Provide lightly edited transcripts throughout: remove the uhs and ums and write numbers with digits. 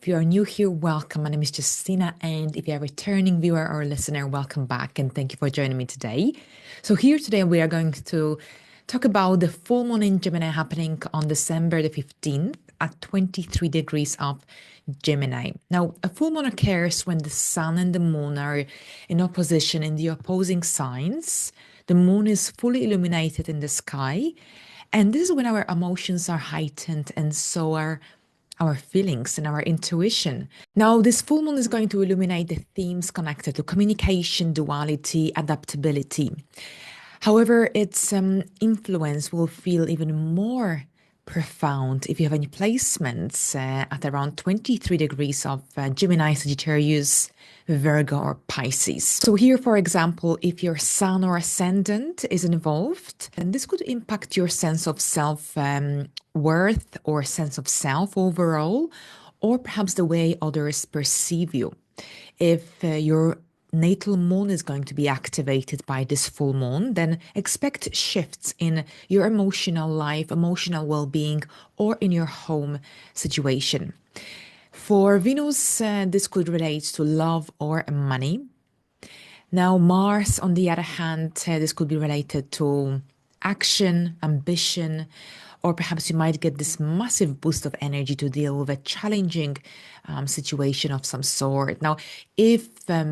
If you are new here, welcome. My name is Justina, and if you're a returning viewer or listener, welcome back, and thank you for joining me today. So here today we are going to talk about the full moon in Gemini happening on December the 15th at 23 degrees of Gemini. Now, a full moon occurs when the sun and the moon are in opposition in the opposing signs. The moon is fully illuminated in the sky, and this is when our emotions are heightened, and so are our feelings and our intuition. Now, this full moon is going to illuminate the themes connected to communication, duality, adaptability. However, its influence will feel even more profound if you have any placements at around 23 degrees of Gemini, Sagittarius, Virgo, or Pisces. So here, for example, if your sun or ascendant is involved, then this could impact your sense of self-worth or sense of self overall, or perhaps the way others perceive you. If your natal moon is going to be activated by this full moon, then expect shifts in your emotional life, emotional well-being, or in your home situation. For Venus, this could relate to love or money. Now, Mars, on the other hand, this could be related to action, ambition, or perhaps you might get this massive boost of energy to deal with a challenging situation of some sort. Now, if,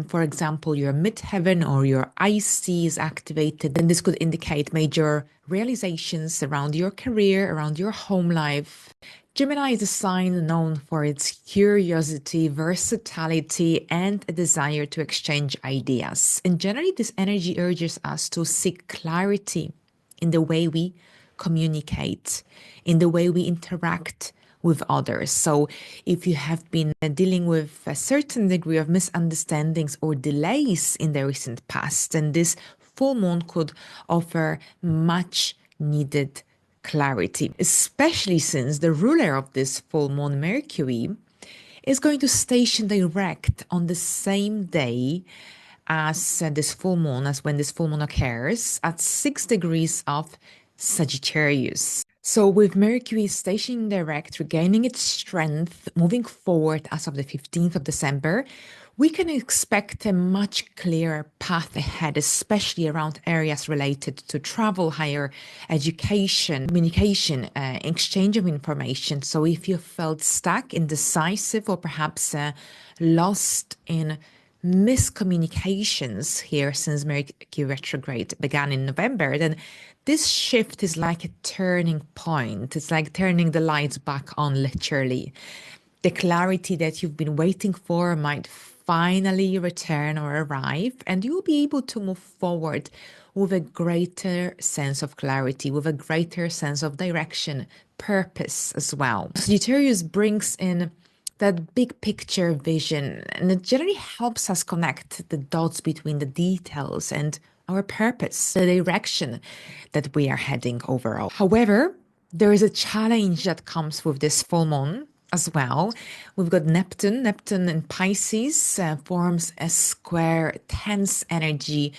for example, your midheaven or your IC is activated, then this could indicate major realizations around your career, around your home life. Gemini is a sign known for its curiosity, versatility, and a desire to exchange ideas. And generally, this energy urges us to seek clarity in the way we communicate, in the way we interact with others. So if you have been dealing with a certain degree of misunderstandings or delays in the recent past, then this full moon could offer much needed clarity, especially since the ruler of this full moon, Mercury, is going to station direct on the same day as this full moon, as when this full moon occurs, at 6 degrees of Sagittarius. So with Mercury stationing direct, regaining its strength, moving forward as of the 15th of December, we can expect a much clearer path ahead, especially around areas related to travel, higher education, communication, exchange of information. So if you felt stuck, indecisive, or perhaps lost in miscommunications here since Mercury retrograde began in November, then this shift is like a turning point. It's like turning the lights back on, literally. The clarity that you've been waiting for might finally return or arrive, and you'll be able to move forward with a greater sense of clarity, with a greater sense of direction, purpose as well. Sagittarius brings in that big picture vision, and it generally helps us connect the dots between the details and our purpose, the direction that we are heading overall. However, there is a challenge that comes with this full moon as well. We've got Neptune. Neptune in Pisces forms a square, tense energy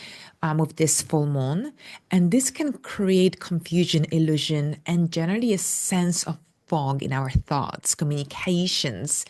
with this full moon. And this can create confusion, illusion, and generally a sense of fog in our thoughts, communications,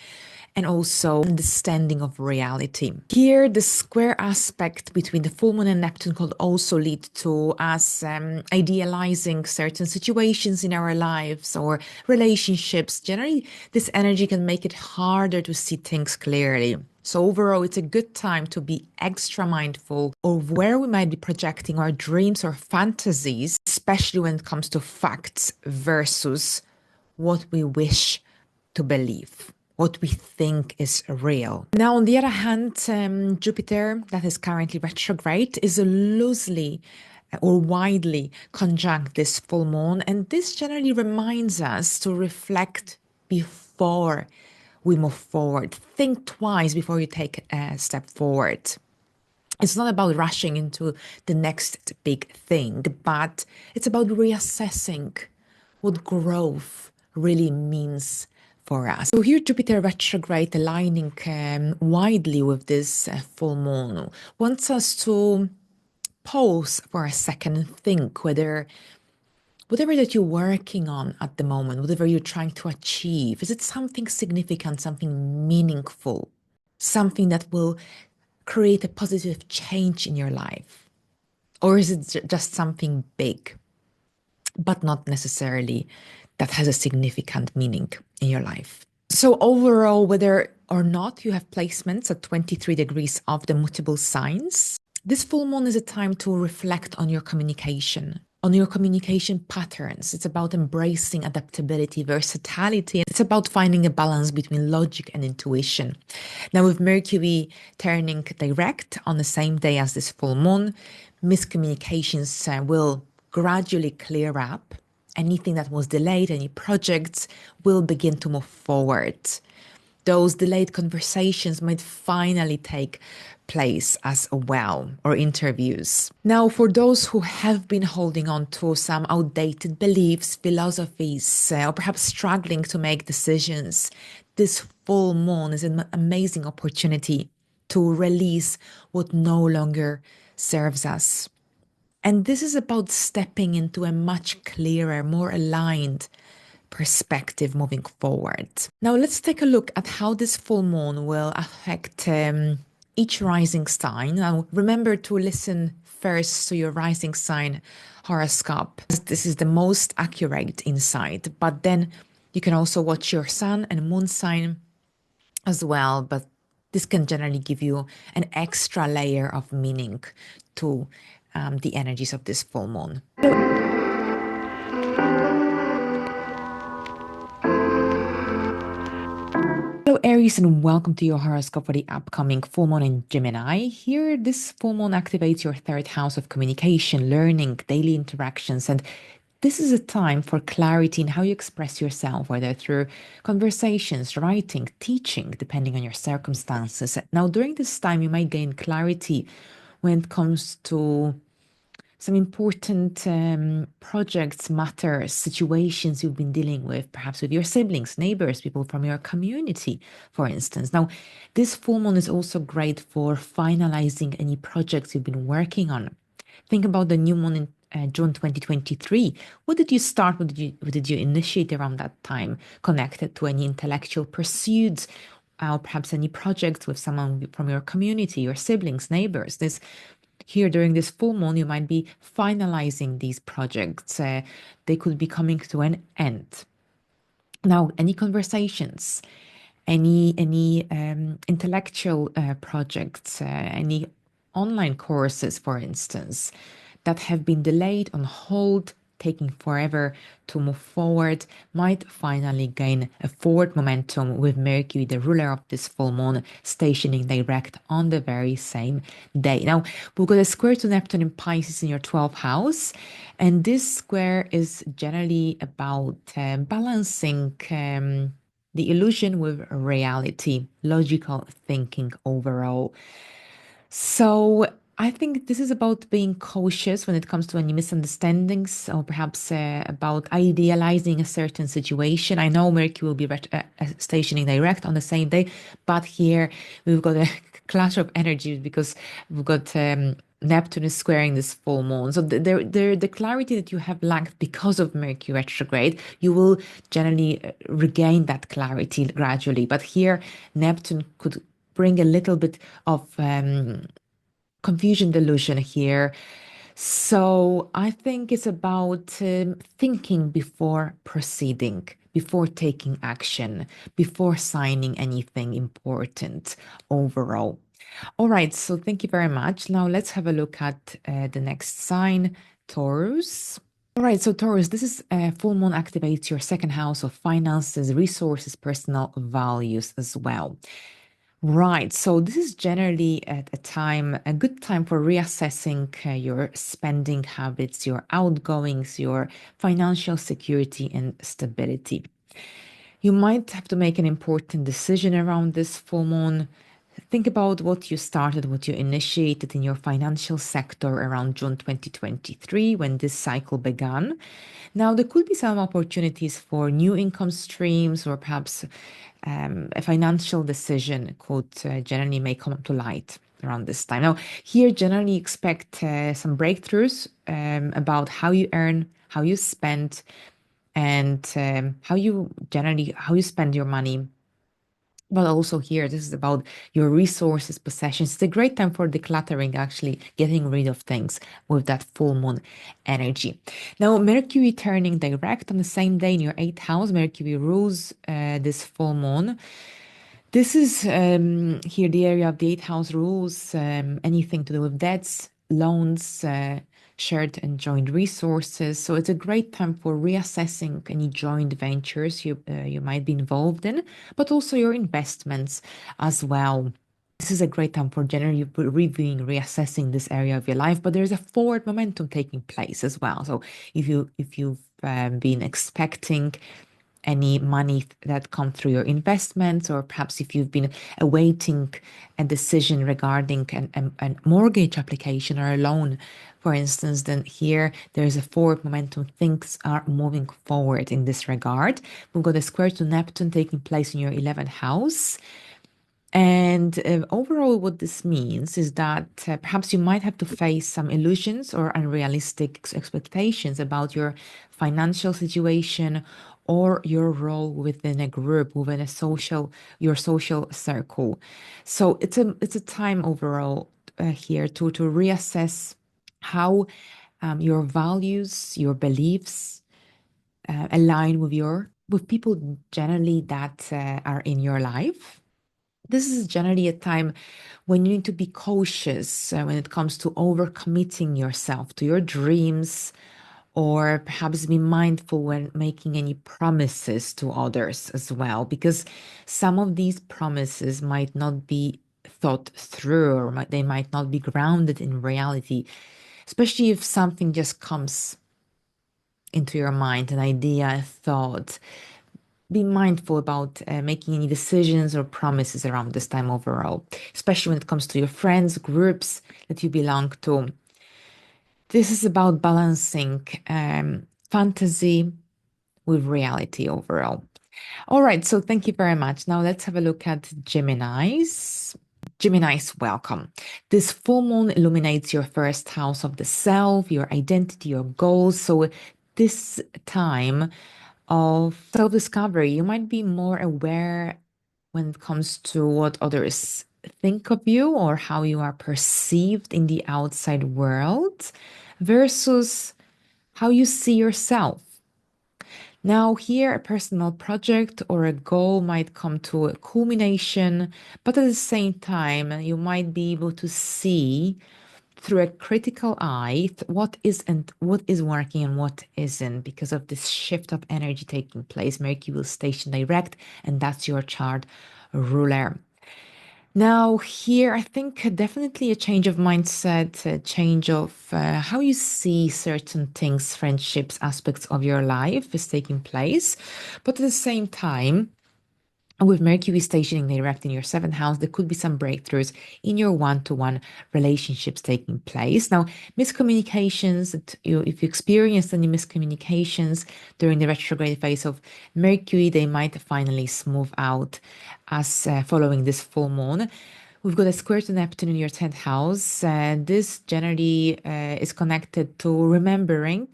and also understanding of reality. Here, the square aspect between the full moon and Neptune could also lead to us idealizing certain situations in our lives or relationships. Generally, this energy can make it harder to see things clearly. So overall, it's a good time to be extra mindful of where we might be projecting our dreams or fantasies, especially when it comes to facts versus what we wish to believe, what we think is real. Now, on the other hand, Jupiter, that is currently retrograde, is loosely or widely conjunct this full moon. And this generally reminds us to reflect before we move forward. Think twice before you take a step forward. It's not about rushing into the next big thing, but it's about reassessing what growth really means for us. So here, Jupiter retrograde aligning widely with this full moon wants us to pause for a second and think whether Whatever that you're working on at the moment, whatever you're trying to achieve, is it something significant, something meaningful, something that will create a positive change in your life? Or is it just something big, but not necessarily that has a significant meaning in your life? So overall, whether or not you have placements at 23 degrees of the mutable signs, this full moon is a time to reflect on your communication patterns. It's about embracing adaptability, versatility. It's about finding a balance between logic and intuition. Now, with Mercury turning direct on the same day as this full moon, miscommunications will gradually clear up. Anything that was delayed, any projects will begin to move forward. Those delayed conversations might finally take place as well, or interviews. Now, for those who have been holding on to some outdated beliefs, philosophies, or perhaps struggling to make decisions, this full moon is an amazing opportunity to release what no longer serves us. And this is about stepping into a much clearer, more aligned perspective moving forward. Now, let's take a look at how this full moon will affect each rising sign. Now, remember to listen first to your rising sign horoscope. This is the most accurate insight, but then you can also watch your sun and moon sign as well. But this can generally give you an extra layer of meaning to the energies of this full moon. Hello Aries, and welcome to your horoscope for the upcoming full moon in Gemini. Here, this full moon activates your third house of communication, learning, daily interactions, and this is a time for clarity in how you express yourself, whether through conversations, writing, teaching, depending on your circumstances. Now, during this time, you might gain clarity when it comes to some important projects, matters, situations you've been dealing with, perhaps with your siblings, neighbors, people from your community, for instance. Now, this full moon is also great for finalizing any projects you've been working on. Think about the new moon in June 2023. What did you start? What did you initiate around that time? Connected to any intellectual pursuits, or perhaps any projects with someone from your community, your siblings, neighbors. Here during this full moon, you might be finalizing these projects. They could be coming to an end. Now, any conversations, any intellectual projects, any online courses, for instance, that have been delayed, on hold, taking forever to move forward, might finally gain a forward momentum with Mercury, the ruler of this full moon, stationing direct on the very same day. Now, we've got a square to Neptune in Pisces in your 12th house, and this square is generally about balancing the illusion with reality, logical thinking overall. So I think this is about being cautious when it comes to any misunderstandings, or perhaps about idealizing a certain situation. I know Mercury will be stationing direct on the same day, but here we've got a clash of energies because we've got Neptune is squaring this full moon. So the clarity that you have lacked because of Mercury retrograde, you will generally regain that clarity gradually. But here, Neptune could bring a little bit of confusion, delusion here. So I think it's about thinking before proceeding, before taking action, before signing anything important overall. All right, so thank you very much. Now let's have a look at the next sign, Taurus. All right, so Taurus, this is full moon activates your second house of finances, resources, personal values as well. Right. So this is generally at a good time for reassessing your spending habits, your outgoings, your financial security and stability. You might have to make an important decision around this full moon. Think about what you started, what you initiated in your financial sector around June 2023 when this cycle began. Now, there could be some opportunities for new income streams, or perhaps a financial decision could generally may come to light around this time. Now, here generally expect some breakthroughs about how you earn, how you spend, and how you spend your money. But also here, this is about your resources, possessions. It's a great time for decluttering, actually getting rid of things with that full moon energy. Now, Mercury turning direct on the same day in your eighth house. Mercury rules this full moon. This is here the area of the eighth house rules anything to do with debts, loans, shared and joint resources. So it's a great time for reassessing any joint ventures you might be involved in, but also your investments as well. This is a great time for generally reviewing, reassessing this area of your life, but there's a forward momentum taking place as well. So if you've been expecting any money that come through your investments, or perhaps if you've been awaiting a decision regarding a mortgage application or a loan, for instance, then here there's a forward momentum. Things are moving forward in this regard. We've got a square to Neptune taking place in your 11th house. And overall, what this means is that perhaps you might have to face some illusions or unrealistic expectations about your financial situation or your role within a group, within your social circle. So it's a time overall here to reassess how your values, your beliefs align with people generally that are in your life. This is generally a time when you need to be cautious when it comes to overcommitting yourself to your dreams, or perhaps be mindful when making any promises to others as well, because some of these promises might not be thought through, or they might not be grounded in reality, especially if something just comes into your mind, an idea, a thought. Be mindful about making any decisions or promises around this time overall, especially when it comes to your friends, groups that you belong to. This is about balancing fantasy with reality overall. All right, so thank you very much. Now let's have a look at Geminis. Geminis, welcome. This full moon illuminates your first house of the self, your identity, your goals. So this time of self-discovery, you might be more aware when it comes to what others think of you or how you are perceived in the outside world versus how you see yourself. Now, here, a personal project or a goal might come to a culmination, but at the same time, you might be able to see through a critical eye what is working and what isn't, because of this shift of energy taking place. Mercury will station direct, and that's your chart ruler. Now, here, I think definitely a change of mindset, a change of how you see certain things, friendships, aspects of your life is taking place. But at the same time, with Mercury stationing direct in your seventh house, there could be some breakthroughs in your one-to-one relationships taking place. Now, miscommunications, if you experienced any miscommunications during the retrograde phase of Mercury, they might finally smooth out as following this full moon. We've got a square to Neptune in your 10th house. This generally is connected to remembering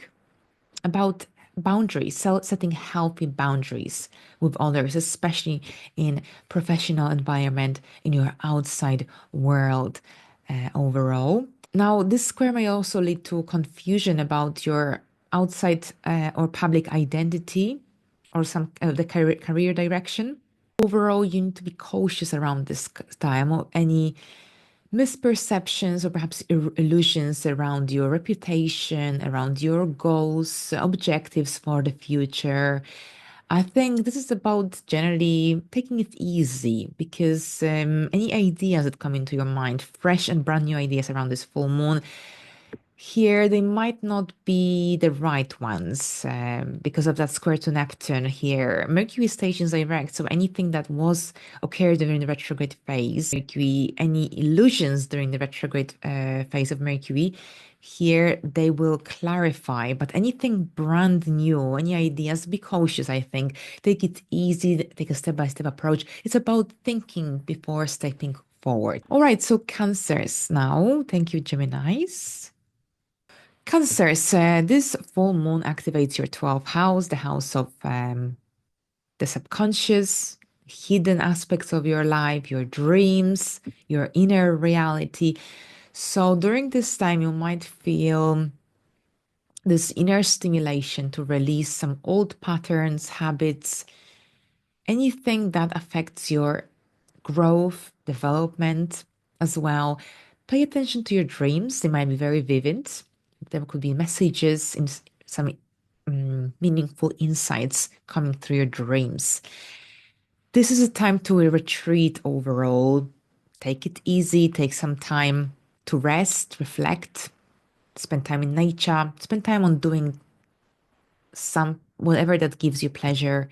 about boundaries, setting healthy boundaries with others, especially in professional environment, in your outside world overall. Now, this square may also lead to confusion about your outside or public identity or some the career direction. Overall, you need to be cautious around this time, or any misperceptions or perhaps illusions around your reputation, around your goals, objectives for the future. I think this is about generally taking it easy, because any ideas that come into your mind, fresh and brand new ideas around this full moon, here they might not be the right ones because of that square to Neptune here. Mercury stations direct, so anything that was occurred during the retrograde phase, Mercury, any illusions during the retrograde phase of Mercury, here they will clarify. But anything brand new, any ideas, be cautious, I think. Take it easy, take a step-by-step approach. It's about thinking before stepping forward. All right, so Cancers now. Thank you, Geminis. Cancers, this full moon activates your 12th house, the house of the subconscious, hidden aspects of your life, your dreams, your inner reality. So during this time, you might feel this inner stimulation to release some old patterns, habits, anything that affects your growth, development as well. Pay attention to your dreams. They might be very vivid. There could be messages in some meaningful insights coming through your dreams. This is a time to retreat overall. Take it easy, take some time to rest, reflect, spend time in nature, spend time on doing some whatever that gives you pleasure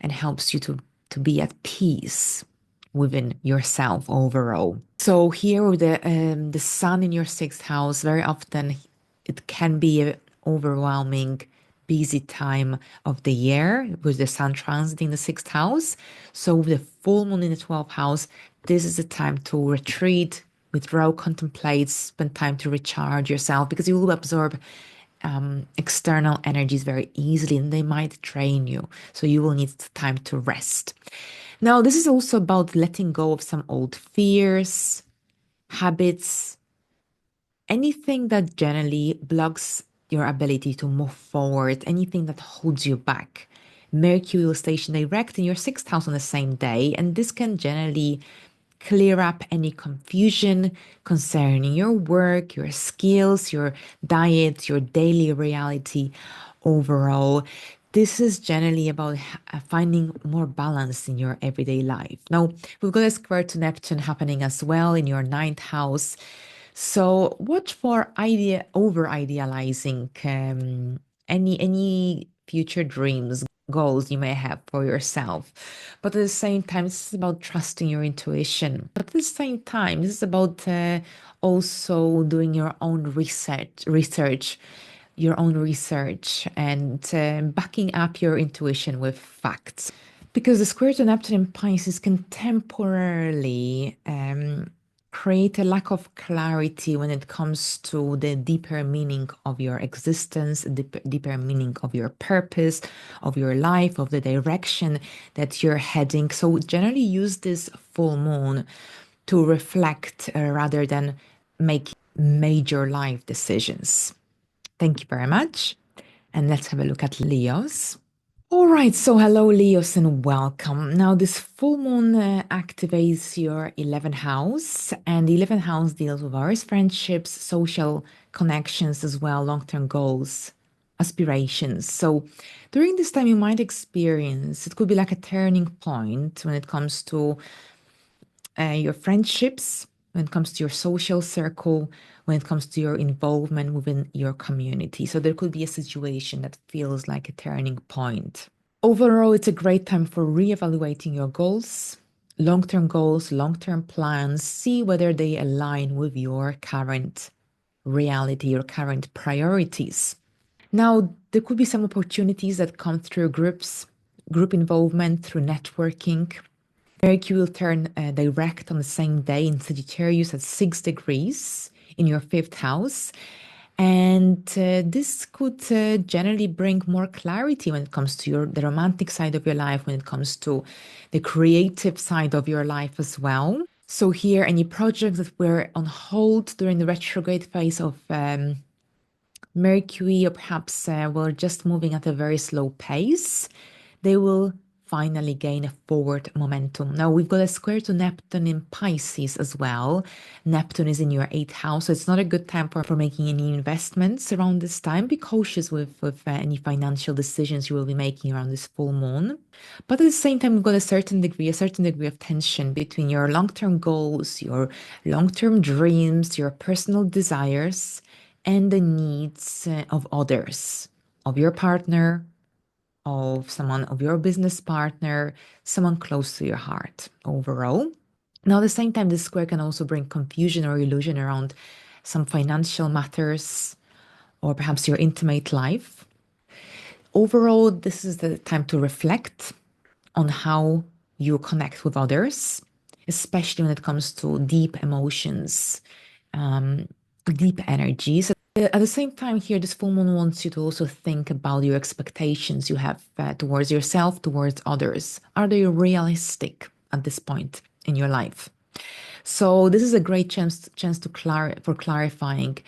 and helps you to be at peace within yourself overall. So here with the sun in your sixth house, very often it can be an overwhelming, busy time of the year with the sun transiting the sixth house. So with the full moon in the 12th house, this is the time to retreat, withdraw, contemplate, spend time to recharge yourself because you will absorb external energies very easily and they might drain you. So you will need time to rest. Now, this is also about letting go of some old fears, habits, anything that generally blocks your ability to move forward, anything that holds you back. Mercury will station direct in your sixth house on the same day, and this can generally clear up any confusion concerning your work, your skills, your diet, your daily reality overall. This is generally about finding more balance in your everyday life. Now, we've got a square to Neptune happening as well in your ninth house. So watch for over idealizing any future dreams, goals you may have for yourself. But at the same time, this is about trusting your intuition. But at the same time, this is about also doing your own research and backing up your intuition with facts. Because the square to Neptune in Pisces can temporarily create a lack of clarity when it comes to the deeper meaning of your existence, the deeper meaning of your purpose, of your life, of the direction that you're heading. So generally use this full moon to reflect rather than make major life decisions. Thank you very much. And let's have a look at Leos. All right, so hello, Leos, and welcome. Now, this full moon activates your 11th house, and the 11th house deals with our friendships, social connections as well, long-term goals, aspirations. So during this time, you might experience, it could be like a turning point when it comes to your friendships, when it comes to your social circle, when it comes to your involvement within your community. So there could be a situation that feels like a turning point. Overall, it's a great time for reevaluating your goals, long-term plans, see whether they align with your current reality, your current priorities. Now, there could be some opportunities that come through group involvement, through networking. Mercury will turn direct on the same day in Sagittarius at 6 degrees in your fifth house. And this could generally bring more clarity when it comes to the romantic side of your life, when it comes to the creative side of your life as well. So here, any projects that were on hold during the retrograde phase of Mercury, or perhaps were just moving at a very slow pace, they will finally gain a forward momentum. Now we've got a square to Neptune in Pisces as well. Neptune is in your eighth house, so it's not a good time for making any investments around this time. Be cautious with any financial decisions you will be making around this full moon. But at the same time, we've got a certain degree of tension between your long-term goals, your long-term dreams, your personal desires, and the needs of others, of your partner, of someone, of your business partner, someone close to your heart overall. Now, at the same time, this square can also bring confusion or illusion around some financial matters or perhaps your intimate life. Overall, this is the time to reflect on how you connect with others. especially when it comes to deep emotions, deep energy. So at the same time here, this full moon wants you to also think about your expectations you have towards yourself, towards others. Are they realistic at this point in your life? So this is a great chance to for clarifying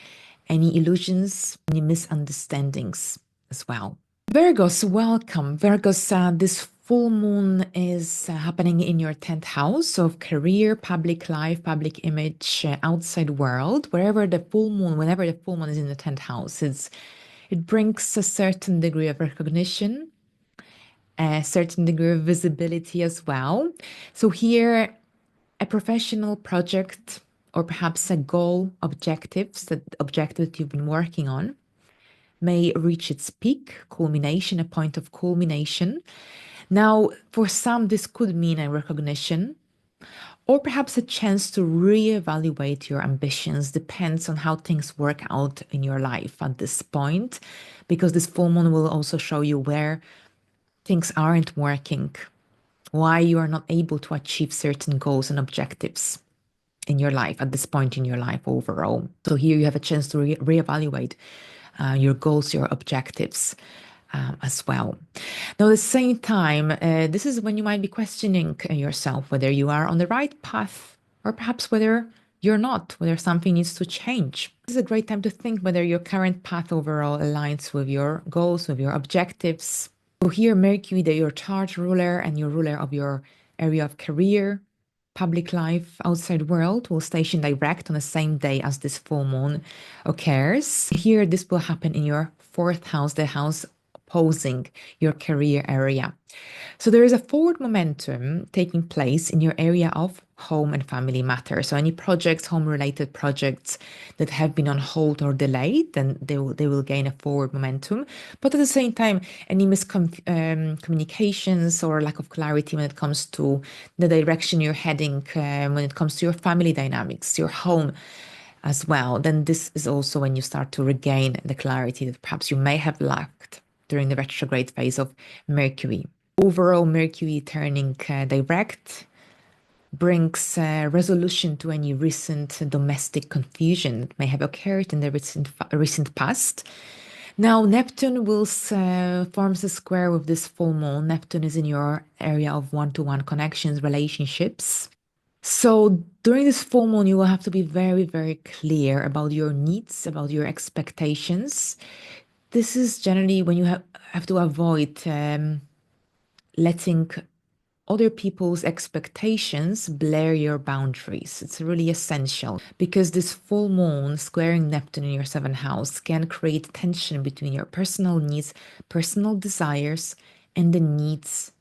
any illusions, any misunderstandings as well. Virgos, welcome. Virgos, this full moon is happening in your 10th house of career, public life, public image, outside world, wherever the full moon, whenever the full moon is in the 10th house, it brings a certain degree of recognition, a certain degree of visibility as well. So here, a professional project or perhaps a goal, objective that you've been working on may reach its peak, culmination, a point of culmination. Now, for some, this could mean a recognition or perhaps a chance to reevaluate your ambitions. Depends on how things work out in your life at this point, because this full moon will also show you where things aren't working, why you are not able to achieve certain goals and objectives in your life at this point in your life overall. So here you have a chance to reevaluate your goals, your objectives as well. Now, at the same time, this is when you might be questioning yourself whether you are on the right path or perhaps whether you're not, whether something needs to change. This is a great time to think whether your current path overall aligns with your goals, with your objectives. So here, Mercury, your chart ruler and your ruler of your area of career, public life, outside world, will station direct on the same day as this full moon occurs. Here, this will happen in your 4th house, the house opposing your career area. So there is a forward momentum taking place in your area of home and family matters. So any projects, home-related projects that have been on hold or delayed, then they will gain a forward momentum. But at the same time, any miscommunications or lack of clarity when it comes to the direction you're heading, when it comes to your family dynamics, your home as well, then this is also when you start to regain the clarity that perhaps you may have lacked during the retrograde phase of Mercury. Overall, Mercury turning direct brings resolution to any recent domestic confusion that may have occurred in the recent past. Now, Neptune will forms a square with this full moon. Neptune is in your area of one-to-one connections, relationships. So during this full moon, you will have to be very, very clear about your needs, about your expectations. This is generally when you have to avoid letting other people's expectations blur your boundaries. It's really essential because this full moon squaring Neptune in your 7th house can create tension between your personal needs, personal desires, and the needs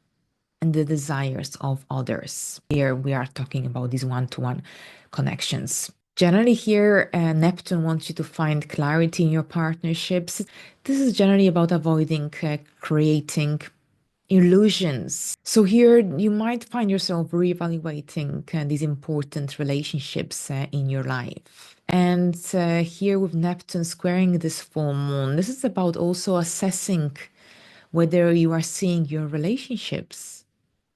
and the desires of others. Here we are talking about these one-to-one connections. Generally here, Neptune wants you to find clarity in your partnerships. This is generally about avoiding creating illusions. So here you might find yourself reevaluating these important relationships in your life. And here with Neptune squaring this full moon, this is about also assessing whether you are seeing your relationships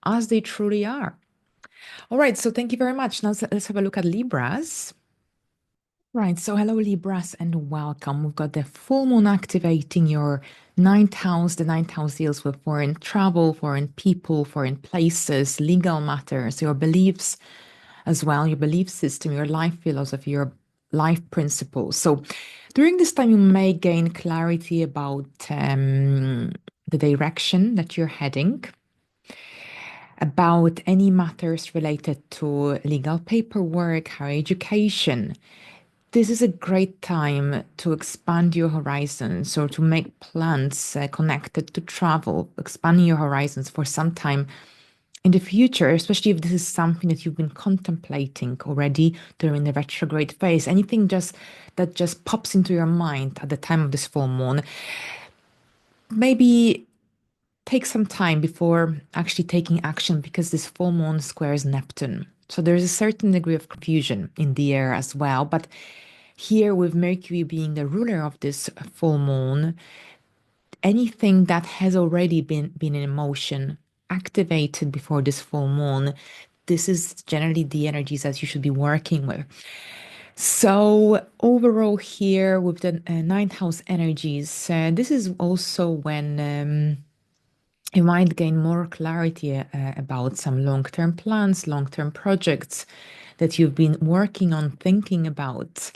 as they truly are. All right, so thank you very much. Now let's have a look at Libras. Right, so hello Libras and welcome. We've got the full moon activating your 9th house. The 9th house deals with foreign travel, foreign people, foreign places, legal matters, your beliefs as well, your belief system, your life philosophy, your life principles. So during this time, you may gain clarity about the direction that you're heading, about any matters related to legal paperwork, higher education. This is a great time to expand your horizons or to make plans connected to travel, expanding your horizons for some time in the future, especially if this is something that you've been contemplating already during the retrograde phase. Anything that just pops into your mind at the time of this full moon, maybe take some time before actually taking action because this full moon squares Neptune. So there's a certain degree of confusion in the air as well. But here with Mercury being the ruler of this full moon, anything that has already been in motion, activated before this full moon, this is generally the energies that you should be working with. So overall here with the ninth house energies, this is also when you might gain more clarity about some long-term plans, long-term projects that you've been working on, thinking about.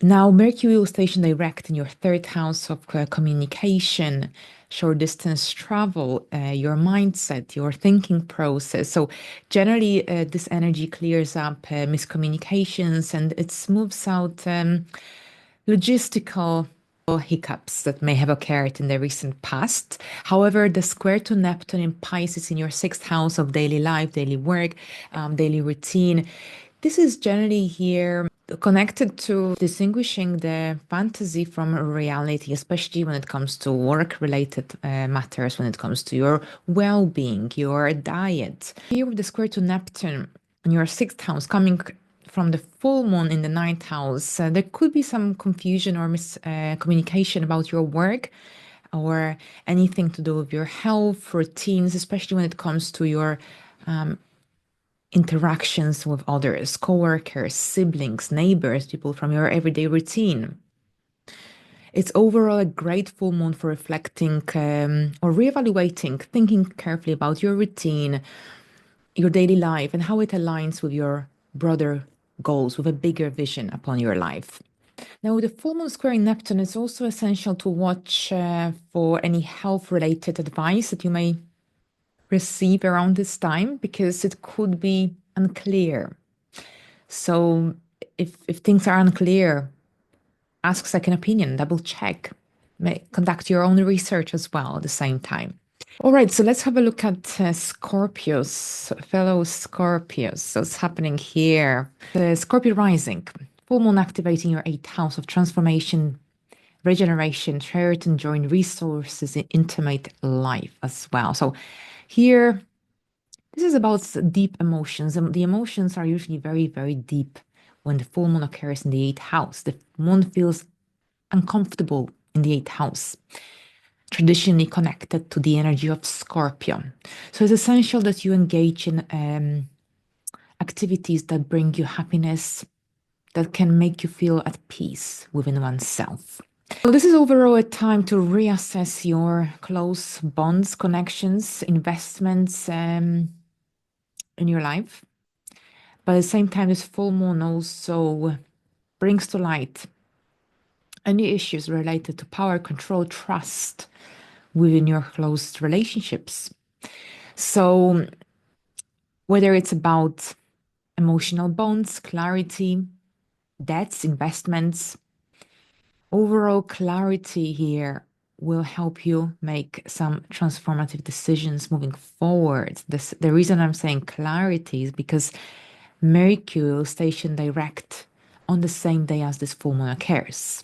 Now, Mercury will station direct in your third house of communication, short distance travel, your mindset, your thinking process. So, generally, this energy clears up miscommunications and it smooths out logistical hiccups that may have occurred in the recent past. However, the square to Neptune in Pisces in your sixth house of daily life, daily work, daily routine, this is generally here connected to distinguishing the fantasy from reality, especially when it comes to work-related matters, when it comes to your well-being, your diet. Here with the square to Neptune in your sixth house coming from the full moon in the ninth house, there could be some confusion or miscommunication about your work or anything to do with your health, routines, especially when it comes to your interactions with others, coworkers, siblings, neighbors, people from your everyday routine. It's overall a great full moon for reflecting or reevaluating, thinking carefully about your routine, your daily life, and how it aligns with your broader goals, with a bigger vision upon your life. Now, with the full moon squaring Neptune, it's also essential to watch for any health-related advice that you may receive around this time because it could be unclear. So if things are unclear, ask second opinion, double check, conduct your own research as well at the same time. All right, so let's have a look at Scorpios, fellow Scorpios. So it's happening here. The Scorpio rising, full moon activating your eighth house of transformation, regeneration, shared and joint resources, and intimate life as well. So here, this is about deep emotions. And the emotions are usually very, very deep when the full moon occurs in the eighth house. The moon feels uncomfortable in the eighth house, traditionally connected to the energy of Scorpio. So it's essential that you engage in activities that bring you happiness, that can make you feel at peace within oneself. So this is overall a time to reassess your close bonds, connections, investments in your life. But at the same time, this full moon also brings to light any issues related to power, control, trust within your close relationships. So whether it's about emotional bonds, clarity, debts, investments, overall clarity here will help you make some transformative decisions moving forward. The reason I'm saying clarity is because Mercury will station direct on the same day as this full moon occurs.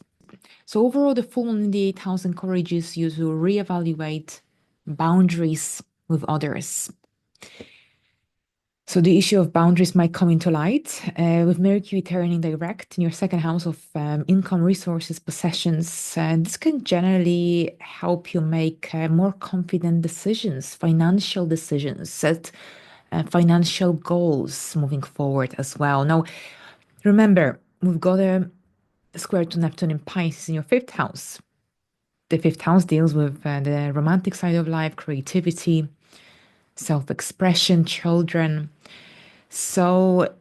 So overall, the full moon in the eighth house encourages you to reevaluate boundaries with others. So the issue of boundaries might come into light with Mercury turning direct in your second house of income, resources, possessions. This can generally help you make more confident decisions, financial decisions, set financial goals moving forward as well. Now, remember, we've got a square to Neptune in Pisces in your fifth house. The fifth house deals with the romantic side of life, creativity, self-expression, children. So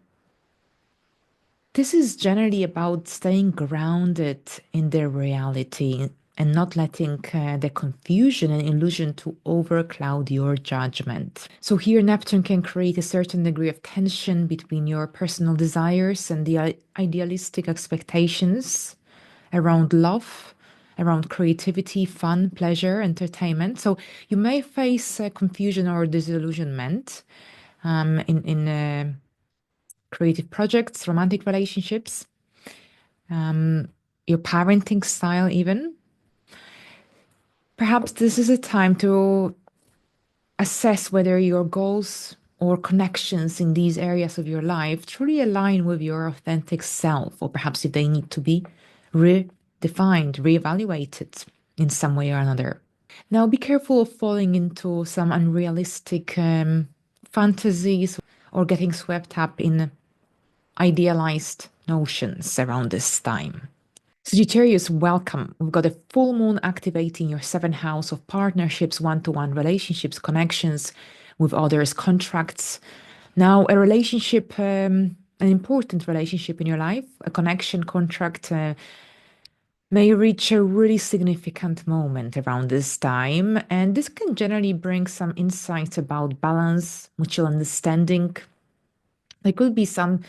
this is generally about staying grounded in their reality and not letting the confusion and illusion to overcloud your judgment. So here Neptune can create a certain degree of tension between your personal desires and the idealistic expectations around love, around creativity, fun, pleasure, entertainment. So you may face confusion or disillusionment in creative projects, romantic relationships, your parenting style even. Perhaps this is a time to assess whether your goals or connections in these areas of your life truly align with your authentic self, or perhaps if they need to be redefined, reevaluated in some way or another. Now, be careful of falling into some unrealistic fantasies or getting swept up in idealized notions around this time. Sagittarius, welcome. We've got a full moon activating your seventh house of partnerships, one-to-one relationships, connections with others, contracts. Now, a relationship, an important relationship in your life, a connection, contract, may reach a really significant moment around this time. And this can generally bring some insights about balance, mutual understanding. There could be some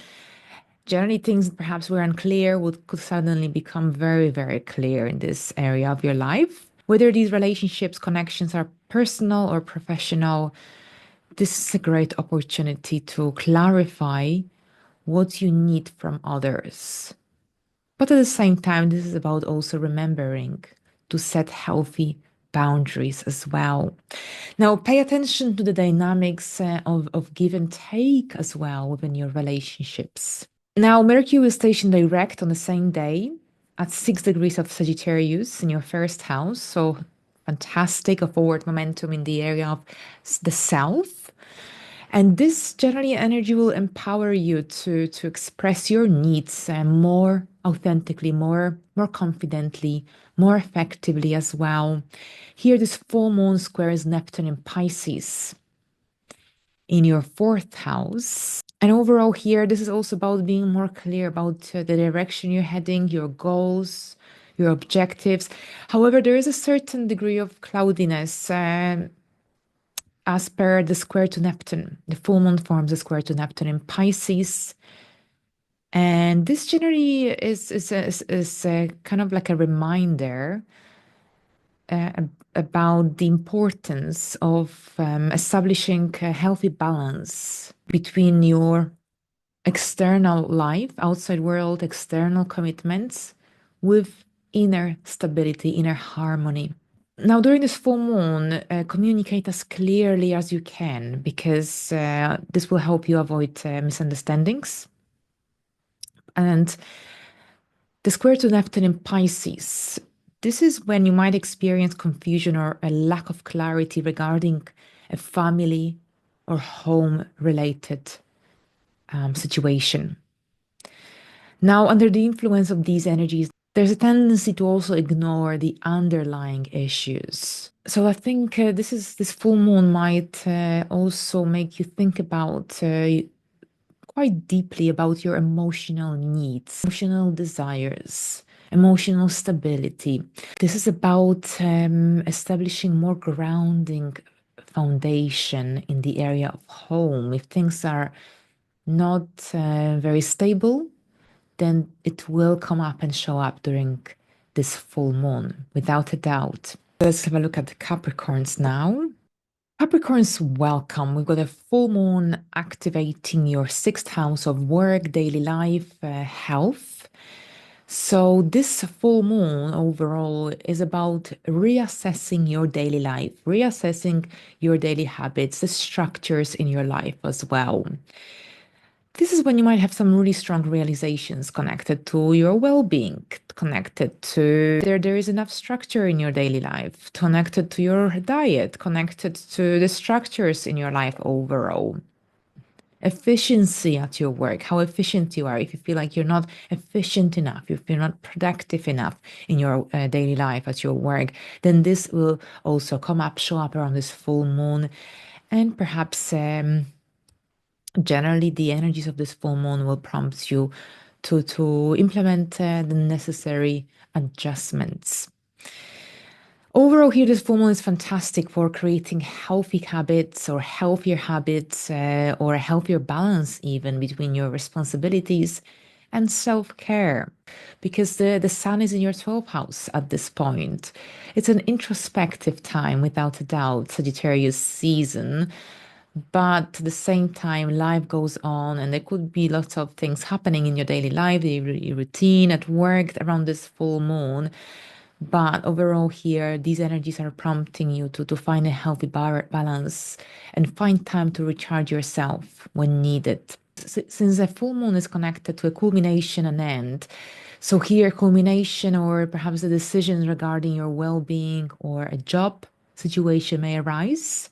generally things that perhaps were unclear could suddenly become very, very clear in this area of your life. Whether these relationships, connections are personal or professional, this is a great opportunity to clarify what you need from others. But at the same time, this is about also remembering to set healthy boundaries as well. Now, pay attention to the dynamics of give and take as well within your relationships. Now, Mercury is stationed direct on the same day at 6 degrees of Sagittarius in your first house. So fantastic, a forward momentum in the area of the self. And this generally energy will empower you to express your needs more authentically, more confidently, more effectively as well. Here, this full moon squares Neptune in Pisces in your fourth house. And overall, here, this is also about being more clear about the direction you're heading, your goals, your objectives. However, there is a certain degree of cloudiness. As per the square to Neptune, the full moon forms a square to Neptune in Pisces. And this generally is a kind of like a reminder about the importance of establishing a healthy balance between your external life, outside world, external commitments, with inner stability, inner harmony. Now, during this full moon, communicate as clearly as you can, because this will help you avoid misunderstandings. And the square to Neptune in Pisces, this is when you might experience confusion or a lack of clarity regarding a family or home related situation. Now, under the influence of these energies, there's a tendency to also ignore the underlying issues. So I think this full moon might also make you think about quite deeply about your emotional needs, emotional desires, emotional stability. This is about establishing more grounding foundation in the area of home. If things are not very stable, then it will come up and show up during this full moon, without a doubt. Let's have a look at the Capricorns now. Capricorns, welcome. We've got a full moon activating your sixth house of work, daily life, health. So this full moon overall is about reassessing your daily life, reassessing your daily habits, the structures in your life as well. This is when you might have some really strong realizations connected to your well-being, connected to there is enough structure in your daily life, connected to your diet, connected to the structures in your life overall. Efficiency at your work, how efficient you are. If you feel like you're not efficient enough, if you're not productive enough in your daily life at your work, then this will also come up, show up around this full moon, and perhaps generally the energies of this full moon will prompt you to implement the necessary adjustments. Overall, here this full moon is fantastic for creating healthy habits or healthier habits or a healthier balance even between your responsibilities and self-care, because the sun is in your 12th house at this point. It's an introspective time, without a doubt, Sagittarius season. But at the same time, life goes on, and there could be lots of things happening in your daily life, your routine at work around this full moon. But overall, here, these energies are prompting you to find a healthy balance and find time to recharge yourself when needed. Since the full moon is connected to a culmination and end, so here, culmination or perhaps a decision regarding your well being or a job situation may arise.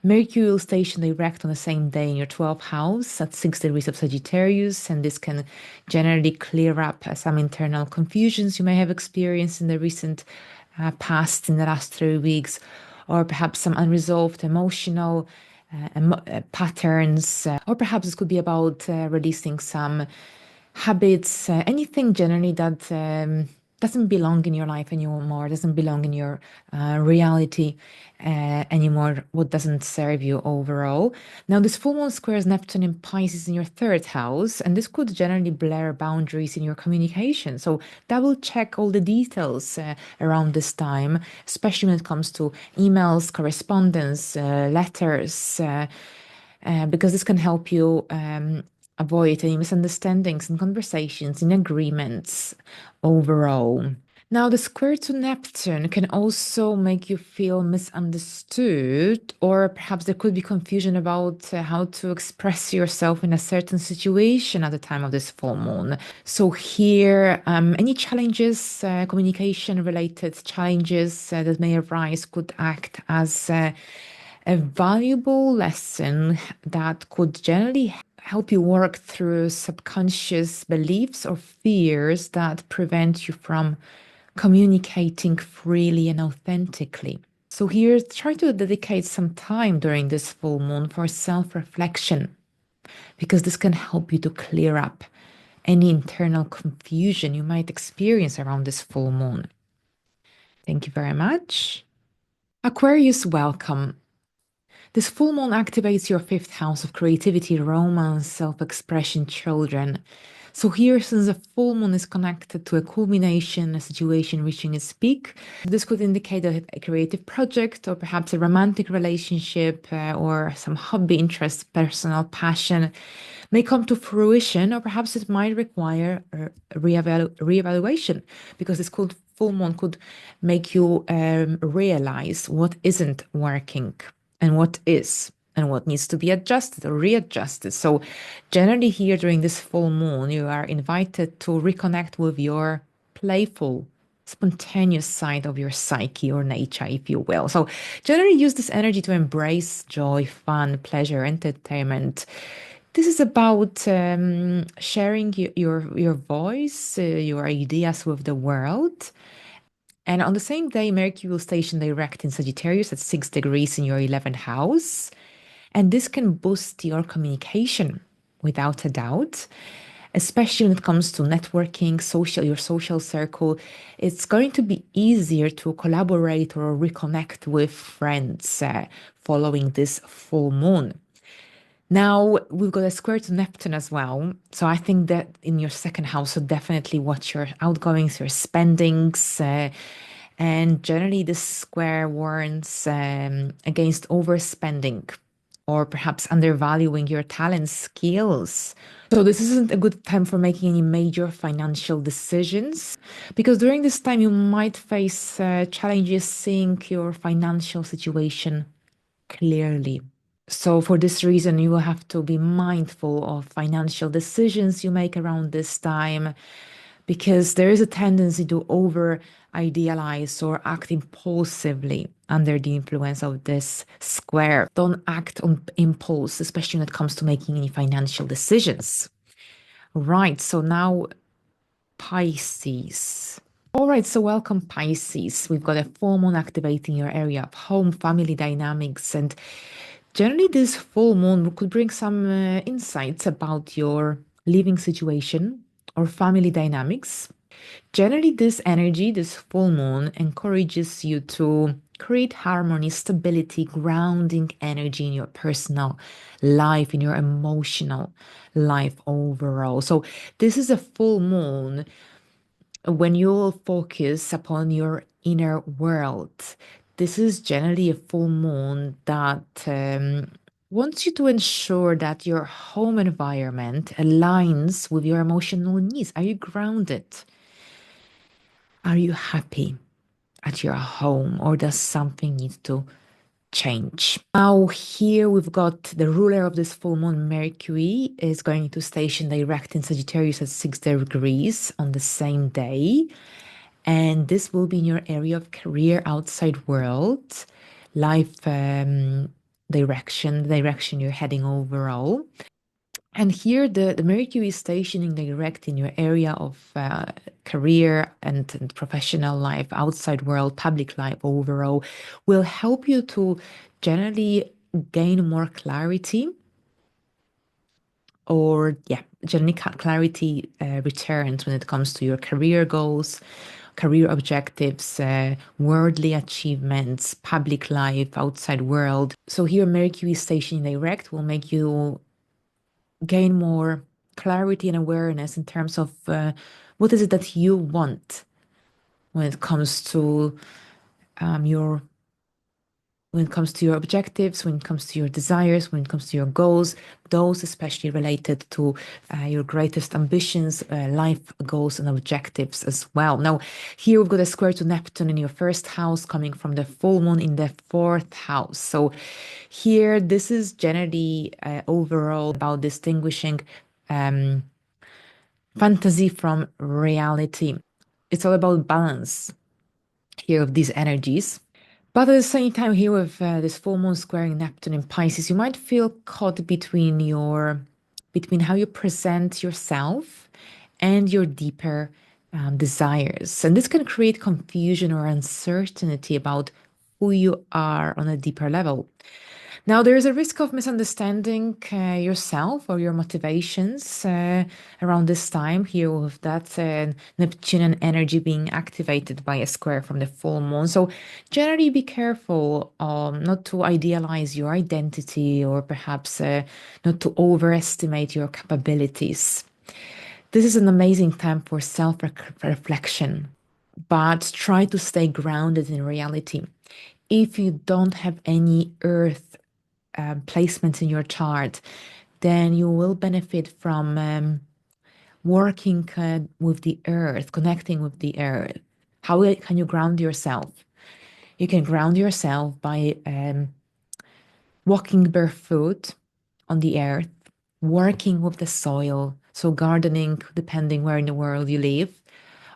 Mercury will station direct on the same day in your 12th house at 6 degrees of Sagittarius, and this can generally clear up some internal confusions you may have experienced in the recent past, in the last 3 weeks, or perhaps some unresolved emotional patterns, or perhaps this could be about releasing some habits, anything generally that doesn't belong in your life anymore, doesn't belong in your reality anymore, what doesn't serve you overall. Now, this full moon squares Neptune in Pisces in your third house, and this could generally blur boundaries in your communication. So, double check all the details around this time, especially when it comes to emails, correspondence, letters. Because this can help you avoid any misunderstandings in conversations, in agreements overall. Now, the square to Neptune can also make you feel misunderstood, or perhaps there could be confusion about how to express yourself in a certain situation at the time of this full moon. So, here, any challenges, communication related challenges that may arise, could act as a valuable lesson that could generally help you work through subconscious beliefs or fears that prevent you from communicating freely and authentically. So, here, try to dedicate some time during this full moon for self reflection, because this can help you to clear up any internal confusion you might experience around this full moon. Thank you very much. Aquarius, welcome. This full moon activates your fifth house of creativity, romance, self expression, children. So, here, since the full moon is connected to a culmination, a situation reaching its peak, this could indicate a creative project or perhaps a romantic relationship or some hobby interest, personal passion may come to fruition, or perhaps it might require a reevaluation, because this full moon could make you realize what isn't working and what is, and what needs to be adjusted or readjusted. So, generally, here during this full moon, you are invited to reconnect with your playful, spontaneous side of your psyche or nature, if you will. So, generally, use this energy to embrace joy, fun, pleasure, entertainment. This is about sharing your voice, your ideas with the world. And on the same day, Mercury will station direct in Sagittarius at 6 degrees in your 11th house. And this can boost your communication without a doubt, especially when it comes to networking, your social circle. It's going to be easier to collaborate or reconnect with friends following this full moon. Now, we've got a square to Neptune as well. So I think that in your second house, so definitely watch your outgoings, your spendings. And generally, this square warns against overspending or perhaps undervaluing your talents, skills. So this isn't a good time for making any major financial decisions, because during this time you might face challenges seeing your financial situation clearly. So, for this reason, you will have to be mindful of financial decisions you make around this time, because there is a tendency to over idealize or act impulsively under the influence of this square. Don't act on impulse, especially when it comes to making any financial decisions. Right, so now Pisces. All right, so welcome, Pisces. We've got a full moon activating your area of home, family dynamics, and generally, this full moon could bring some insights about your living situation or family dynamics. Generally, this energy, this full moon, encourages you to create harmony, stability, grounding energy in your personal life, in your emotional life overall. So, this is a full moon when you focus upon your inner world. This is generally a full moon that wants you to ensure that your home environment aligns with your emotional needs. Are you grounded? Are you happy at your home, or does something need to change? Now, here we've got the ruler of this full moon, Mercury, is going to station direct in Sagittarius at 6 degrees on the same day. And this will be in your area of career, outside world, life direction, the direction you're heading overall. And here, the Mercury stationing direct in your area of career and professional life, outside world, public life overall, will help you to generally gain more clarity, or yeah, generally clarity returns when it comes to your career goals, career objectives, worldly achievements, public life, outside world. So here, Mercury stationing direct will make you gain more clarity and awareness in terms of what is it that you want when it comes to your when it comes to your objectives, when it comes to your desires, when it comes to your goals, those especially related to your greatest ambitions, life goals, and objectives as well. Now, here we've got a square to Neptune in your first house, coming from the full moon in the fourth house. So, here, this is generally overall about distinguishing fantasy from reality. It's all about balance here of these energies. But at the same time, here with this full moon squaring Neptune in Pisces, you might feel caught between how you present yourself and your deeper desires, and this can create confusion or uncertainty about who you are on a deeper level. Now, there is a risk of misunderstanding yourself or your motivations around this time, here with that Neptunian energy being activated by a square from the full moon. So, generally be careful not to idealize your identity, or perhaps not to overestimate your capabilities. This is an amazing time for self reflection, but try to stay grounded in reality. If you don't have any earth placements in your chart, then you will benefit from working with the earth, connecting with the earth. How can you ground yourself? You can ground yourself by walking barefoot on the earth, working with the soil, so gardening, depending where in the world you live,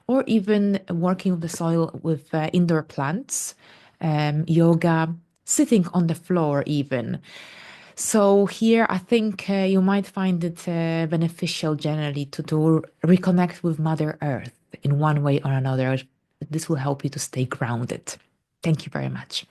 or even working with the soil with indoor plants, yoga, sitting on the floor even. So here, I think you might find it beneficial generally to reconnect with Mother Earth in one way or another. This will help you to stay grounded. Thank you very much.